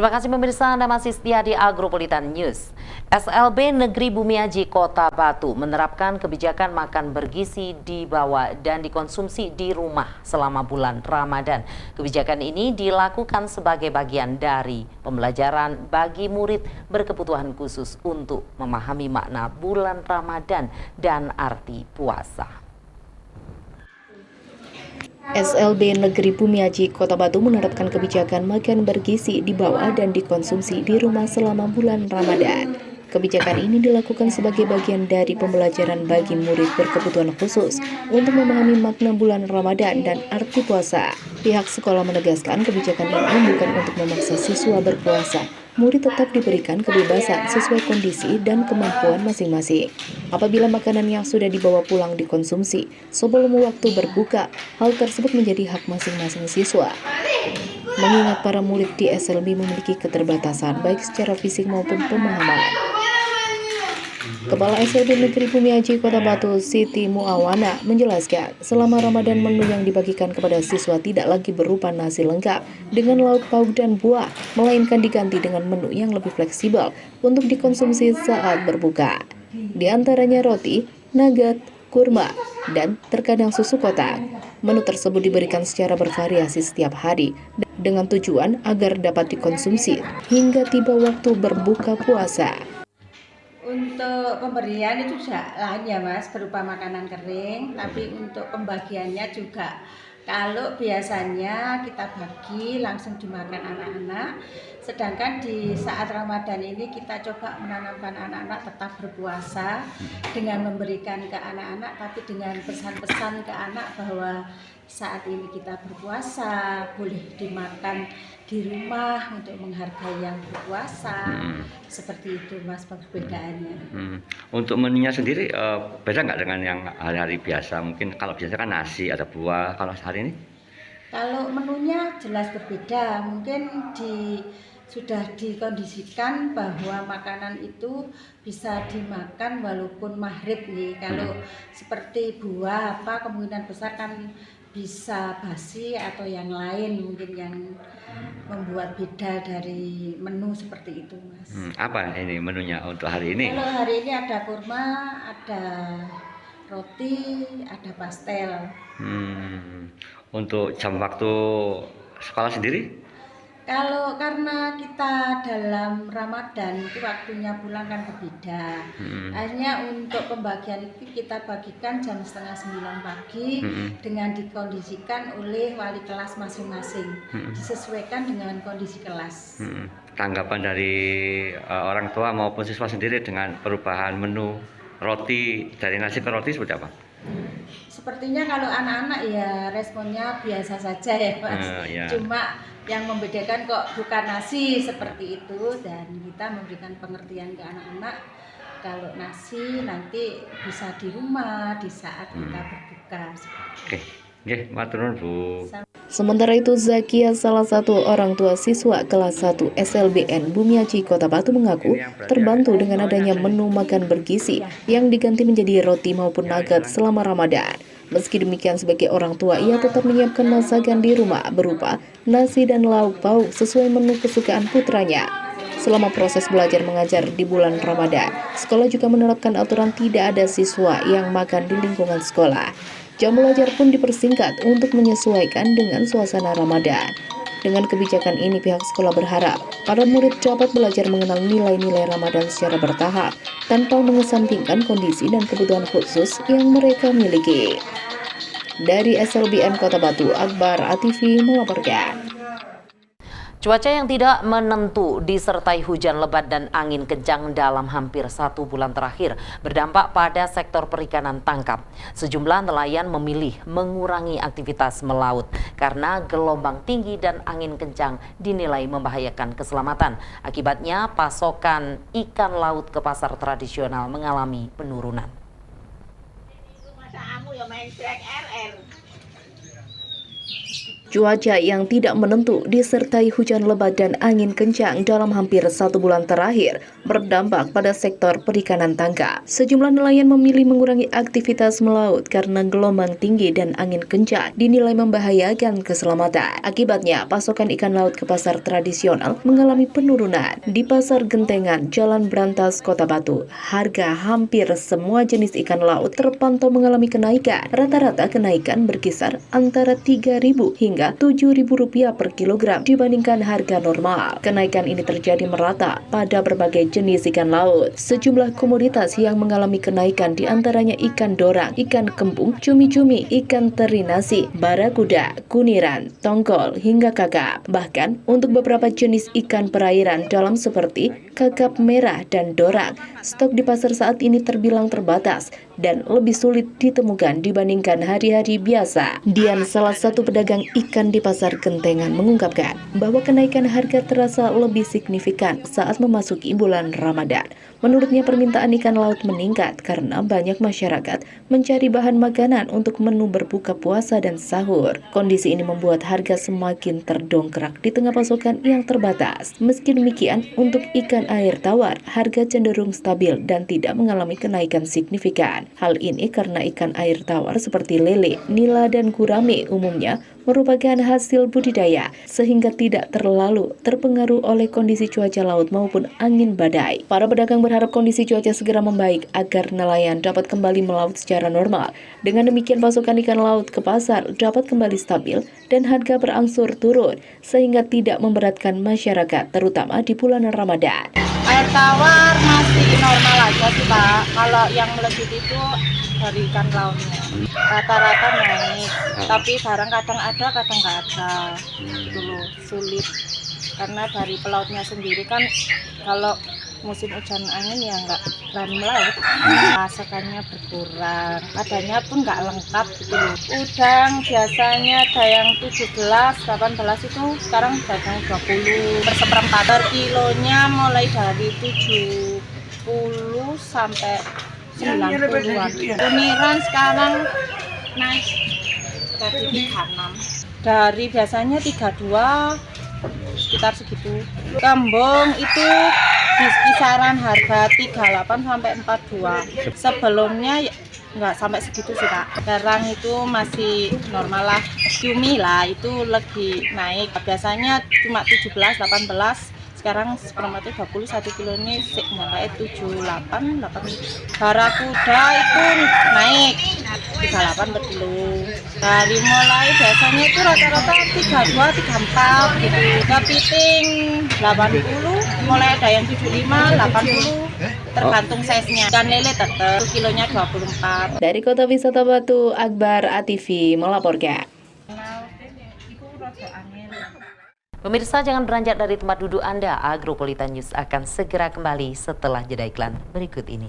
Terima kasih pemirsa, Anda masih setia di Agropolitan News. SLB Negeri Bumiaji Kota Batu menerapkan kebijakan makan bergizi dibawa dan dikonsumsi di rumah selama bulan Ramadan. Kebijakan ini dilakukan sebagai bagian dari pembelajaran bagi murid berkebutuhan khusus untuk memahami makna bulan Ramadan dan arti puasa. SLB Negeri Bumiaji Kota Batu menerapkan kebijakan makan bergizi dibawa dan dikonsumsi di rumah selama bulan Ramadan. Kebijakan ini dilakukan sebagai bagian dari pembelajaran bagi murid berkebutuhan khusus untuk memahami makna bulan Ramadan dan arti puasa. Pihak sekolah menegaskan kebijakan ini bukan untuk memaksa siswa berpuasa. Murid tetap diberikan kebebasan sesuai kondisi dan kemampuan masing-masing. Apabila makanan yang sudah dibawa pulang dikonsumsi sebelum waktu berbuka, hal tersebut menjadi hak masing-masing siswa. Mengingat para murid di SLB memiliki keterbatasan baik secara fisik maupun pemahaman. Kepala SLB Negeri Bumiaji Kota Batu, Siti Muawana, menjelaskan selama Ramadan menu yang dibagikan kepada siswa tidak lagi berupa nasi lengkap dengan lauk pauk dan buah, melainkan diganti dengan menu yang lebih fleksibel untuk dikonsumsi saat berbuka. Di antaranya roti, nugget, kurma, dan terkadang susu kotak. Menu tersebut diberikan secara bervariasi setiap hari dengan tujuan agar dapat dikonsumsi hingga tiba waktu berbuka puasa. Untuk pemberian itu juga lain ya Mas, berupa makanan kering, tapi untuk pembagiannya juga kalau biasanya kita bagi langsung dimakan anak-anak, sedangkan di saat Ramadan ini kita coba menanamkan anak-anak tetap berpuasa dengan memberikan ke anak-anak, tapi dengan pesan-pesan ke anak bahwa saat ini kita berpuasa, boleh dimakan di rumah untuk menghargai yang berpuasa. Seperti itu Mas perbedaannya. Untuk menunya sendiri beda nggak dengan yang hari-hari biasa? Mungkin kalau biasa kan nasi, ada buah, kalau hari ini? Kalau menunya jelas berbeda, mungkin sudah dikondisikan bahwa makanan itu bisa dimakan walaupun maghrib nih. Kalau seperti buah kemungkinan besar kan bisa basi atau yang lain mungkin yang membuat beda dari menu seperti itu Mas. Apa ini menunya untuk hari ini? Kalau hari ini ada kurma, ada roti, ada pastel. Untuk jam waktu sekolah sendiri? Kalau karena kita dalam Ramadan itu waktunya pulang kan berbeda. Akhirnya untuk pembagian itu kita bagikan jam 8:30 pagi dengan dikondisikan oleh wali kelas masing-masing. Disesuaikan dengan kondisi kelas. Tanggapan dari orang tua maupun siswa sendiri dengan perubahan menu roti dari nasi ke roti seperti apa? Sepertinya kalau anak-anak ya responnya biasa saja ya Mas. Cuma yang membedakan kok bukan nasi seperti itu, dan kita memberikan pengertian ke anak-anak kalau nasi nanti bisa di rumah di saat kita berbuka. Oke, matur nuwun Bu. Sementara itu, Zakia, salah satu orang tua siswa kelas 1 SLBN Bumiaji Kota Batu mengaku terbantu dengan adanya menu makan bergizi yang diganti menjadi roti maupun nugget selama Ramadan. Meski demikian, sebagai orang tua, ia tetap menyiapkan masakan di rumah berupa nasi dan lauk pauk sesuai menu kesukaan putranya. Selama proses belajar mengajar di bulan Ramadan, sekolah juga menerapkan aturan tidak ada siswa yang makan di lingkungan sekolah. Jam belajar pun dipersingkat untuk menyesuaikan dengan suasana Ramadan. Dengan kebijakan ini, pihak sekolah berharap para murid dapat belajar mengenal nilai-nilai Ramadan secara bertahap tanpa mengesampingkan kondisi dan kebutuhan khusus yang mereka miliki. Dari SLBN Kota Batu, Akbar ATV melaporkan. Cuaca yang tidak menentu disertai hujan lebat dan angin kencang dalam hampir 1 bulan terakhir berdampak pada sektor perikanan tangkap. Sejumlah nelayan memilih mengurangi aktivitas melaut karena gelombang tinggi dan angin kencang dinilai membahayakan keselamatan. Akibatnya pasokan ikan laut ke pasar tradisional mengalami penurunan. Cuaca yang tidak menentu disertai hujan lebat dan angin kencang dalam hampir 1 bulan terakhir berdampak pada sektor perikanan tangkap. Sejumlah nelayan memilih mengurangi aktivitas melaut karena gelombang tinggi dan angin kencang dinilai membahayakan keselamatan. Akibatnya, pasokan ikan laut ke pasar tradisional mengalami penurunan. Di Pasar Gentengan, Jalan Brantas, Kota Batu, harga hampir semua jenis ikan laut terpantau mengalami kenaikan. Rata-rata kenaikan berkisar antara Rp3.000 hingga Rp7.000 per kilogram dibandingkan harga normal. Kenaikan ini terjadi merata pada berbagai jenis ikan laut. Sejumlah komoditas yang mengalami kenaikan diantaranya ikan dorang, ikan kembung, cumi-cumi, ikan teri nasi, barakuda, kuniran, tongkol, hingga kakap. Bahkan untuk beberapa jenis ikan perairan dalam seperti kakap merah dan dorang, stok di pasar saat ini terbilang terbatas dan lebih sulit ditemukan dibandingkan hari-hari biasa. Dian, salah satu pedagang ikan di Pasar Gentengan, mengungkapkan bahwa kenaikan harga terasa lebih signifikan saat memasuki bulan Ramadan. Menurutnya, permintaan ikan laut meningkat karena banyak masyarakat mencari bahan makanan untuk menu berbuka puasa dan sahur. Kondisi ini membuat harga semakin terdongkrak di tengah pasokan yang terbatas. Meski demikian, untuk ikan air tawar, harga cenderung stabil dan tidak mengalami kenaikan signifikan. Hal ini karena ikan air tawar seperti lele, nila, dan gurame umumnya merupakan hasil budidaya sehingga tidak terlalu terpengaruh oleh kondisi cuaca laut maupun angin badai. Para pedagang berharap kondisi cuaca segera membaik agar nelayan dapat kembali melaut secara normal. Dengan demikian, pasokan ikan laut ke pasar dapat kembali stabil dan harga berangsur turun sehingga tidak memberatkan masyarakat terutama di bulan Ramadan. Air tawar masih normal aja sih Pak. Kalau yang melejit itu dari ikan lautnya rata-rata naik, tapi barang kadang ada kadang nggak ada, gitu loh, sulit karena dari pelautnya sendiri kan kalau musim hujan angin ya nggak berani melaut, pasokannya berkurang, adanya pun nggak lengkap gitu loh. Udang biasanya ada yang 17, 18 itu sekarang dagang 20 per seperempat, per kilonya mulai dari 70 sampai 90-an. Kuniran sekarang naik dari 36, dari biasanya 32 sekitar segitu. Kembung itu di kisaran harga 38 sampai 42. Sebelumnya nggak sampai segitu sih Pak. Sekarang itu masih normal lah. Cumi lah itu lagi naik. Biasanya cuma 17, 18. Sekarang seperempat itu 20, 1 kilo ini sampai 78, 8. Barakuda itu naik 38 per kilo. Dari mulai biasanya itu rata-rata 32, 34 gitu. Kepiting 80, mulai ada yang 75, 80. Tergantung size-nya. Ikan lele tetap kilonya 24. Dari Kota Wisata Batu, Akbar ATV melaporkan. Pemirsa, jangan beranjak dari tempat duduk Anda. Agropolitan News akan segera kembali setelah jeda iklan berikut ini.